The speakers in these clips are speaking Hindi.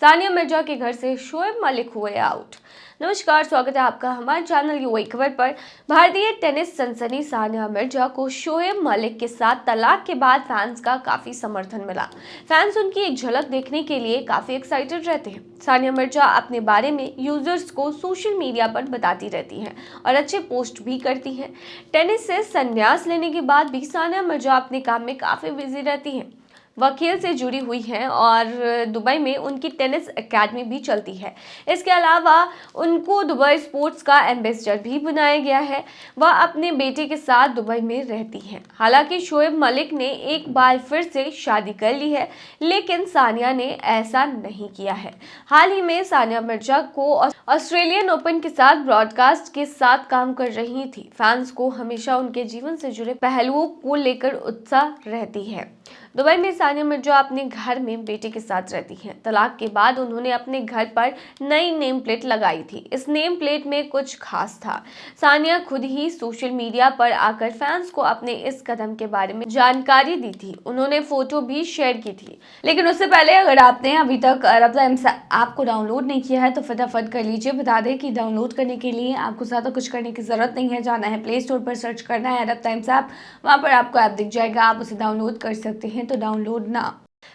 सानिया मिर्जा के घर से शोएब मलिक हुए आउट। नमस्कार, स्वागत है आपका हमारे चैनल यूएई खबर पर। भारतीय टेनिस सनसनी सानिया मिर्जा को शोएब मलिक के साथ तलाक के बाद फैंस का काफी समर्थन मिला। फैंस उनकी एक झलक देखने के लिए काफी एक्साइटेड रहते हैं। सानिया मिर्जा अपने बारे में यूजर्स को सोशल मीडिया पर बताती रहती हैं और अच्छे पोस्ट भी करती हैं। टेनिस से संन्यास लेने के बाद भी सानिया मिर्जा अपने काम में काफी बिजी रहती हैं। वह खेल से जुड़ी हुई हैं और दुबई में उनकी टेनिस एकेडमी भी चलती है। इसके अलावा उनको दुबई स्पोर्ट्स का एम्बेसडर भी बनाया गया है। वह अपने बेटे के साथ दुबई में रहती हैं। हालांकि शोएब मलिक ने एक बार फिर से शादी कर ली है, लेकिन सानिया ने ऐसा नहीं किया है। हाल ही में सानिया मिर्जा को ऑस्ट्रेलियन ओपन के साथ ब्रॉडकास्ट के साथ काम कर रही थी। फैंस को हमेशा उनके जीवन से जुड़े पहलुओं को लेकर उत्साह रहती है। दुबई में सानिया मिर्जा अपने घर में बेटे के साथ रहती हैं। तलाक के बाद उन्होंने अपने घर पर नई नेम प्लेट लगाई थी। इस नेम प्लेट में कुछ खास था। सानिया खुद ही सोशल मीडिया पर आकर फैंस को अपने इस कदम के बारे में जानकारी दी थी। उन्होंने फोटो भी शेयर की थी। लेकिन उससे पहले अगर आपने अभी तक अरब टाइम्स ऐप को डाउनलोड नहीं किया है तो फटाफट कर लीजिए। बता दें कि डाउनलोड करने के लिए आपको ज़्यादा कुछ करने की ज़रूरत नहीं है। जाना है प्ले स्टोर पर, सर्च करना है अरब टाइम्स ऐप, वहाँ पर आपको ऐप दिख जाएगा, आप उसे डाउनलोड कर सकते हैं। तो डाउनलोड ना।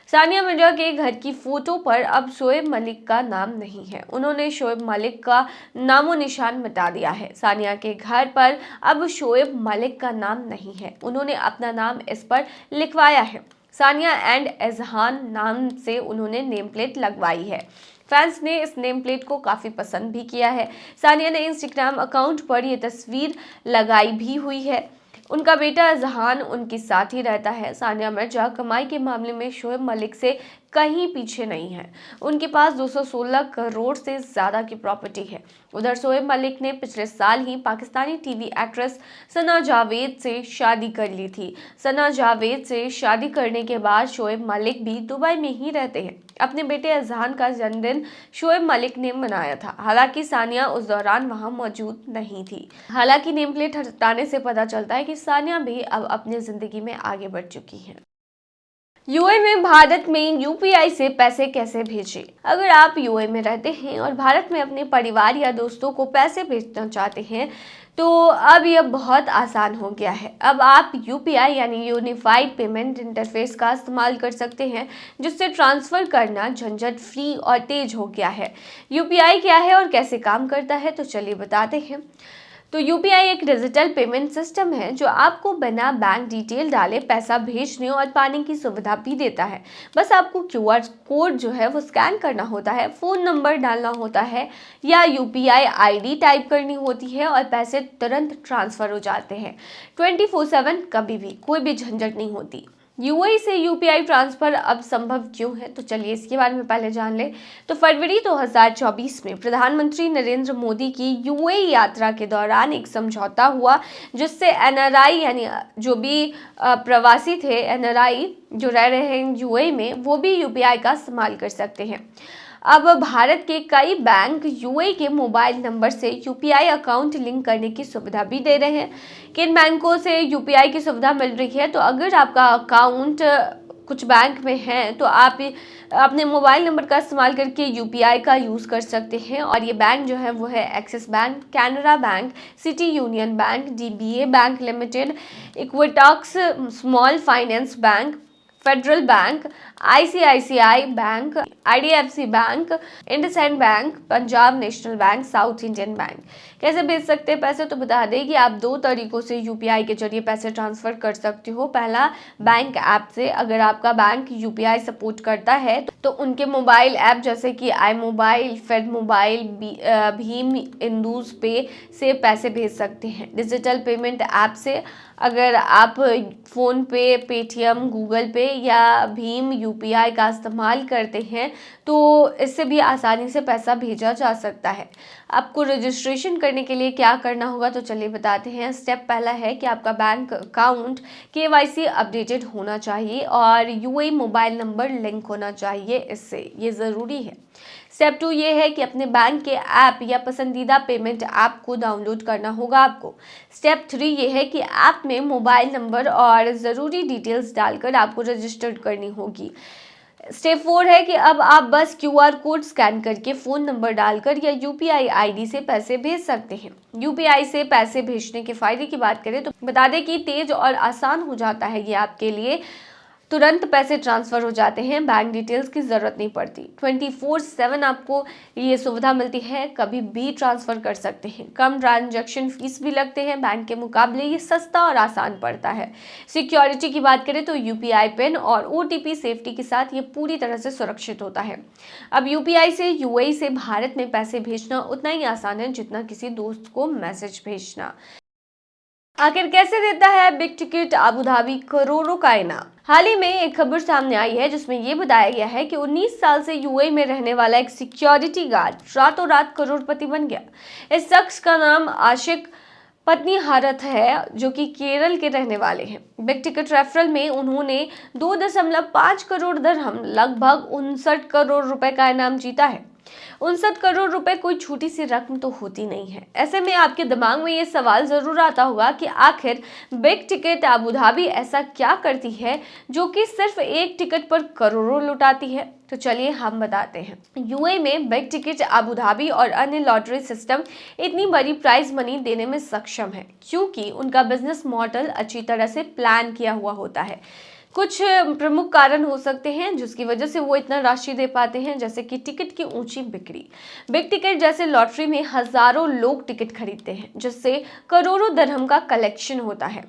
सानिया मिर्जा के घर की फोटो पर अब शोएब मलिक का नाम नहीं है। उन्होंने शोएब मलिक का नामो निशान मिटा दिया है। सानिया के घर पर अब शोएब मलिक का नाम नहीं है। उन्होंने अपना नाम इस पर लिखवाया है। सानिया एंड एजहान नाम से उन्होंने नेम प्लेट लगवाई है। फैंस ने इस नेम प्लेट को काफी पसंद भी किया है। सानिया ने इंस्टाग्राम अकाउंट पर यह तस्वीर लगाई भी हुई है। उनका बेटा अजहान उनके साथ ही रहता है। सानिया मिर्जा कमाई के मामले में शोएब मलिक से कहीं पीछे नहीं है। उनके पास 216 करोड़ से ज्यादा की प्रॉपर्टी है। उधर शोएब मलिक ने पिछले साल ही पाकिस्तानी टीवी एक्ट्रेस सना जावेद से शादी कर ली थी। सना जावेद से शादी करने के बाद शोएब मलिक भी दुबई में ही रहते हैं। अपने बेटे अजहान का जन्मदिन शोएब मलिक ने मनाया था। हालांकि सानिया उस दौरान वहां मौजूद नहीं थी। हालांकि नेम प्लेट हटाने से पता चलता है कि सानिया भी अब अपनी जिंदगी में आगे बढ़ चुकी हैं। यूएई में भारत में यूपीआई से पैसे कैसे भेजें? अगर आप यूएई में रहते हैं और भारत में अपने परिवार या दोस्तों को पैसे भेजना चाहते हैं तो अब यह बहुत आसान हो गया है। अब आप यूपीआई यानी यूनिफाइड पेमेंट इंटरफेस का इस्तेमाल कर सकते हैं, जिससे ट्रांसफर करना झंझट फ्री और तेज हो गया है। यूपीआई क्या है और कैसे काम करता है, तो चलिए बताते हैं। तो यूपीआई एक डिजिटल पेमेंट सिस्टम है जो आपको बिना बैंक डिटेल डाले पैसा भेजने और पाने की सुविधा भी देता है। बस आपको क्यूआर कोड जो है वो स्कैन करना होता है, फ़ोन नंबर डालना होता है या यूपीआई आईडी टाइप करनी होती है और पैसे तुरंत ट्रांसफ़र हो जाते हैं। 24/7 कभी भी कोई भी झंझट नहीं होती। यूएई से यूपीआई ट्रांसफर अब संभव क्यों है, तो चलिए इसके बारे में पहले जान लें। तो फरवरी 2024 में प्रधानमंत्री नरेंद्र मोदी की यूएई यात्रा के दौरान एक समझौता हुआ, जिससे एनआरआई यानी जो भी प्रवासी थे, एनआरआई जो रह रहे हैं यूएई में, वो भी यूपीआई का इस्तेमाल कर सकते हैं। अब भारत के कई बैंक यूएई के मोबाइल नंबर से यूपीआई अकाउंट लिंक करने की सुविधा भी दे रहे हैं। किन बैंकों से यूपीआई की सुविधा मिल रही है, तो अगर आपका अकाउंट कुछ बैंक में है तो आप अपने मोबाइल नंबर का इस्तेमाल करके यूपीआई का यूज़ कर सकते हैं। और ये बैंक जो है वो है Axis Bank, Canara Bank, City Union Bank, DBA Bank Limited, Equitas Small Finance Bank, Federal Bank, ICICI Bank, IDFC Bank, IndusInd Bank, Punjab National Bank, South Indian Bank. कैसे भेज सकते हैं पैसे, तो बता दें कि आप 2 तरीकों से यूपीआई के जरिए पैसे ट्रांसफर कर सकते हो। पहला, बैंक ऐप से। अगर आपका बैंक यूपीआई सपोर्ट करता है तो उनके मोबाइल ऐप जैसे कि आई मोबाइल, फेड मोबाइल, भीम इंदूज पे से पैसे भेज सकते हैं। डिजिटल पेमेंट ऐप से अगर आप फ़ोन पे, पेटीएम, गूगल पे या भीम यूपीआई का इस्तेमाल करते हैं तो इससे भी आसानी से पैसा भेजा जा सकता है। आपको रजिस्ट्रेशन करने के लिए क्या करना होगा, तो चलिए बताते हैं। स्टेप पहला है कि आपका बैंक अकाउंट केवाईसी अपडेटेड होना चाहिए और यूएई मोबाइल नंबर लिंक होना चाहिए, इससे ये ज़रूरी है। स्टेप 2 ये है कि अपने बैंक के ऐप या पसंदीदा पेमेंट ऐप को डाउनलोड करना होगा आपको। स्टेप 3 ये है कि ऐप में मोबाइल नंबर और ज़रूरी डिटेल्स डालकर आपको रजिस्टर्ड करनी होगी। स्टेप 4 है कि अब आप बस QR कोड स्कैन करके फ़ोन नंबर डालकर या UPI ID से पैसे भेज सकते हैं। UPI से पैसे भेजने के फ़ायदे की बात करें तो बता दें कि तेज़ और आसान हो जाता है ये आपके लिए। तुरंत पैसे ट्रांसफ़र हो जाते हैं, बैंक डिटेल्स की ज़रूरत नहीं पड़ती। 24/7 आपको ये सुविधा मिलती है, कभी भी ट्रांसफ़र कर सकते हैं। कम ट्रांजैक्शन फ़ीस भी लगते हैं, बैंक के मुकाबले ये सस्ता और आसान पड़ता है। सिक्योरिटी की बात करें तो UPI पिन और OTP सेफ्टी के साथ ये पूरी तरह से सुरक्षित होता है। अब UPI से UAE से भारत में पैसे भेजना उतना ही आसान है जितना किसी दोस्त को मैसेज भेजना। आखिर कैसे देता है बिग टिकट अबू धाबी करोड़ों का इनाम? हाल ही में एक खबर सामने आई है जिसमें यह बताया गया है कि 19 साल से UAE में रहने वाला एक सिक्योरिटी गार्ड रातों रात करोड़पति बन गया। इस शख्स का नाम आशिक पत्नी हारत है, जो कि केरल के रहने वाले हैं। बिग टिकट रेफरल में उन्होंने 2.5 करोड़ दिरहम, लगभग 59 करोड़ रुपए का इनाम जीता है। 59 करोड़ रुपए कोई छोटी सी रकम तो होती नहीं है। ऐसे में आपके दिमाग में ये सवाल जरूर आता होगा कि आखिर बिग टिकट अबू धाबी ऐसा क्या करती है जो कि सिर्फ एक टिकट पर करोड़ों लुटाती है। तो चलिए हम बताते हैं। UAE में बिग टिकट अबू धाबी और अन्य लॉटरी सिस्टम इतनी बड़ी प्राइज मनी देने में सक्षम है क्योंकि उनका बिजनेस मॉडल अच्छी तरह से प्लान किया हुआ होता है। कुछ प्रमुख कारण हो सकते हैं जिसकी वजह से वो इतना राशि दे पाते हैं, जैसे कि टिकट की ऊंची बिक्री। बिग टिकट जैसे लॉटरी में हजारों लोग टिकट खरीदते हैं जिससे करोड़ों दिरहम का कलेक्शन होता है।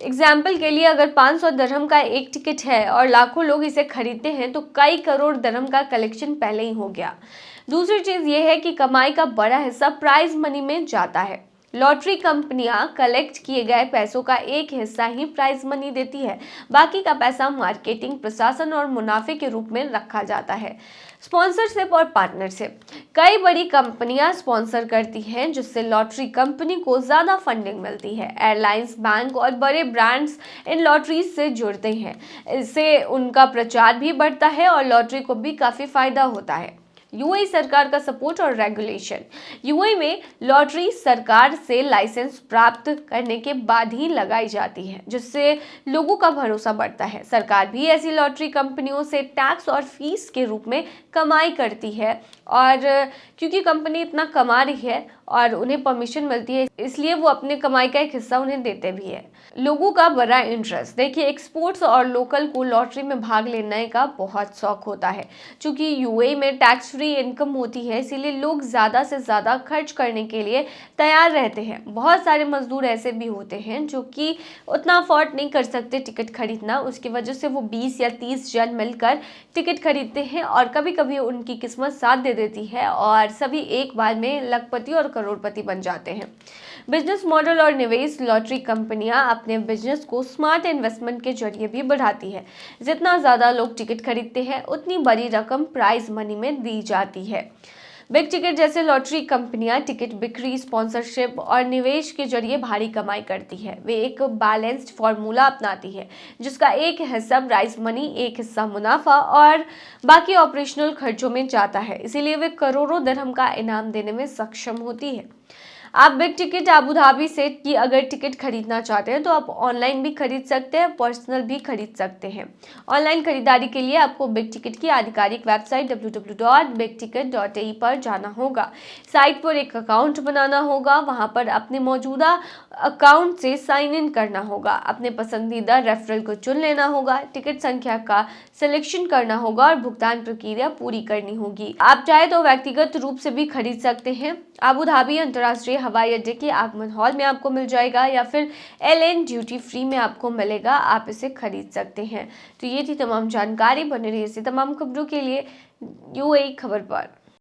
एग्जाम्पल के लिए अगर 500 दिरहम का एक टिकट है और लाखों लोग इसे खरीदते हैं तो कई करोड़ दिरहम का कलेक्शन पहले ही हो गया। दूसरी चीज ये है कि कमाई का बड़ा हिस्सा प्राइज मनी में जाता है। लॉटरी कंपनियां कलेक्ट किए गए पैसों का एक हिस्सा ही प्राइज मनी देती है, बाकी का पैसा मार्केटिंग, प्रशासन और मुनाफे के रूप में रखा जाता है। स्पॉन्सरशिप और पार्टनरशिप, कई बड़ी कंपनियां स्पॉन्सर करती हैं जिससे लॉटरी कंपनी को ज्यादा फंडिंग मिलती है। एयरलाइंस, बैंक और बड़े ब्रांड्स इन लॉटरीज से जुड़ते हैं। इससे उनका प्रचार भी बढ़ता है और लॉटरी को भी काफी फायदा होता है। UAE सरकार का सपोर्ट और रेगुलेशन, UAE में लॉटरी सरकार से लाइसेंस प्राप्त करने के बाद ही लगाई जाती है जिससे लोगों का भरोसा बढ़ता है। सरकार भी ऐसी लॉटरी कंपनियों से टैक्स और फीस के रूप में कमाई करती है और क्योंकि कंपनी इतना कमा रही है और उन्हें परमिशन मिलती है, इसलिए वो अपने कमाई का एक हिस्सा उन्हें देते भी है। लोगों का बड़ा इंटरेस्ट, देखिए एक्सपोर्ट्स और लोकल को लॉटरी में भाग लेने का बहुत शौक होता है। क्योंकि UAE में टैक्स फ्री इनकम होती है, इसीलिए लोग ज़्यादा से ज़्यादा खर्च करने के लिए तैयार रहते हैं। बहुत सारे मजदूर ऐसे भी होते हैं जो कि उतना अफोर्ड नहीं कर सकते टिकट खरीदना, उसकी वजह से वो 20 या 30 जन मिलकर टिकट खरीदते हैं और कभी कभी उनकी किस्मत साथ दे देती है और सभी एक बार में लखपति और करोड़पति बन जाते हैं। बिजनेस मॉडल और निवेश, लॉटरी कंपनियां अपने बिजनेस को स्मार्ट इन्वेस्टमेंट के जरिए भी बढ़ाती है। जितना ज़्यादा लोग टिकट खरीदते हैं उतनी बड़ी रकम प्राइज मनी में दी जाती है। बिग टिकट जैसे लॉटरी कंपनियां टिकट बिक्री, स्पॉन्सरशिप और निवेश के जरिए भारी कमाई करती है। वे एक बैलेंस्ड फॉर्मूला अपनाती है जिसका एक हिस्सा प्राइज मनी, एक हिस्सा मुनाफा और बाकी ऑपरेशनल खर्चों में जाता है। इसीलिए वे करोड़ों दिरहम का इनाम देने में सक्षम होती है। आप बिग टिकट अबू धाबी से की अगर टिकट खरीदना चाहते हैं तो आप ऑनलाइन भी खरीद सकते हैं, पर्सनल भी खरीद सकते हैं। ऑनलाइन खरीदारी के लिए आपको बिग टिकट की आधिकारिक वेबसाइट www.bigticket.ae पर जाना होगा। साइट पर एक अकाउंट बनाना होगा, वहां पर अपने मौजूदा अकाउंट से साइन इन करना होगा, अपने पसंदीदा रेफरल को चुन लेना होगा, टिकट संख्या का सिलेक्शन करना होगा और भुगतान प्रक्रिया पूरी करनी होगी। आप चाहे तो व्यक्तिगत रूप से भी खरीद सकते हैं। अबू धाबी अंतर्राष्ट्रीय हवाई अड्डे के आगमन हॉल में आपको मिल जाएगा या फिर LN ड्यूटी फ्री में आपको मिलेगा, आप इसे खरीद सकते हैं। तो ये थी तमाम जानकारी, बने रही ऐसी तमाम खबरों के लिए UAE खबर पर।